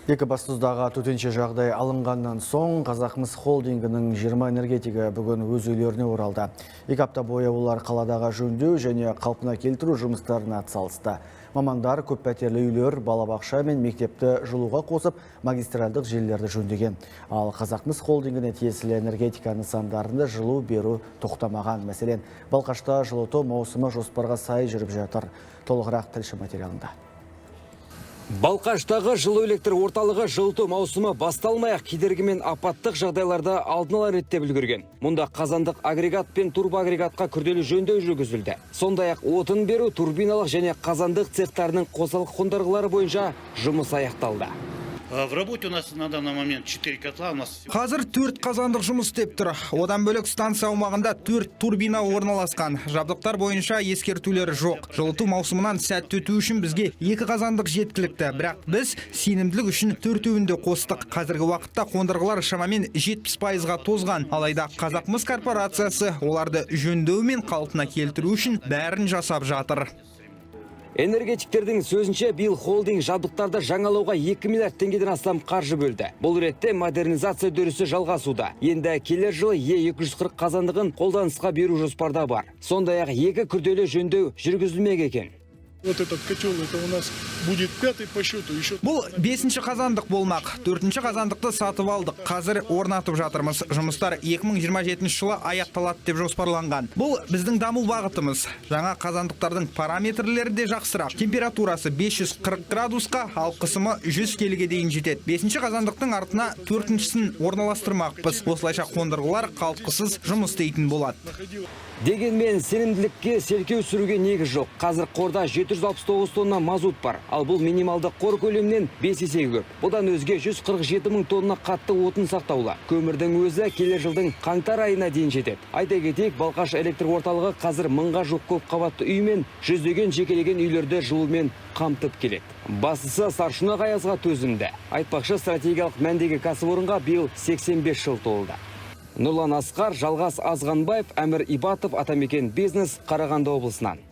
Екібастұздағы төтенше жағдай алынғаннан соң Қазақмыс холдингінің 20 энергетигі бүгін өз үйлеріне оралды. 2 апта бойы олар қаладағы жөндеу және қалпына келтіру жұмыстарына атсалысты. Мамандар көп пәтерлі үйлер, балабақша мен мектепті жылуға қосып, магистральдық желілерді жөндеген. Ал Қазақмыс холдингіне тиесілі энергетика нысандарында жылу беру тоқтамаған. Мәселен, Балқашта жылыту маусымы жоспарға сай жүріп жатыр. Толығырақ тілші материалында. Балқаштағы жылу электр орталығы жылыту маусымы басталмай-ақ кедергі мен апаттық жағдайларда алдын ала реттеп үлгерген. Мұнда қазандық агрегат пен турбоагрегатқа күрделі жөндеу жүргізілді. Сондай-ақ отын беру, турбиналық және қазандық цехтарының қосалқы қондырғылары бойынша жұмыс аяқталды. В работе у нас на данный момент 4 котла. Қазір 4 қазандық жұмыс істеп тұр. Одан бөлек станция аумағында 4 турбина орналасқан. Жабдықтар бойынша ескертулер жоқ. Жылыту маусымынан сәтті өту үшін бізге 2 қазандық жеткілікті. Бірақ біз сенімділік үшін 4-інде қостық. Қазіргі уақытта қондырғылар шамамен 70%-ға тозған. Алайда Қазақмыс корпорациясы оларды жөндеу мен қалпына келтіру үшін бәрін жасап жатыр. Энергетиктердің сөзінше биыл холдинг жабдықтарды жаңалауға 2 миллиард теңгеден астам қаржы бөлді. Бұл ретте модернизация үдерісі жалғасуда. Енді келер жылы Е240 қазандығын қолданысқа беру жоспарда бар. Сондай-ақ 2 күрделі жөндеу жүргізілмек екен. Вот этот котел, это у нас будет 5-й по счету. Бұл 5-ші қазандық болмақ. 4-ші қазандықты сатып алдық. Қазір орнатып жатырмыз. Жұмыстар 2027 жылы аяқталады деп жоспарланған. Бұл біздің даму бағытымыз. Жаңа қазандықтардың параметрлері де жақсырақ. Температурасы 540 градусқа, ал қысымы 100 келіге дейін жетеді. 5-ші қазандықтың артына 4-шісін орналастырмақпыз. Осылайша қондырғылар қалтқысыз жұмыс істейтін болады. Дегенмен сенімділікке селкеу сүруге негіз жоқ. Қазір қорда 769 тонна мазут бар. Ал бұл минималды қор көлемінен 5 есе көп. Бұдан өзге 147 мың тонна қатты отын сақтаулы. Көмірдің өзі келер жылдың қаңтар айына дейін жетеді. Айта кетейік, Балқаш электр орталығы қазір 1000-ға жуық көп қабатты үй мен 100-деген жекелеген үйлерді жылумен қамтып келеді. Бастысы Саршұнақ аязға төзімді. Айтпақшы, стратегиялық мәндегі кәсіпорынға биыл 85 жыл толды. Нұрлан Асқар, Жалғас Азғанбаев, Әмір Ибатов, Атамекен бизнес, Қарағанды облысынан.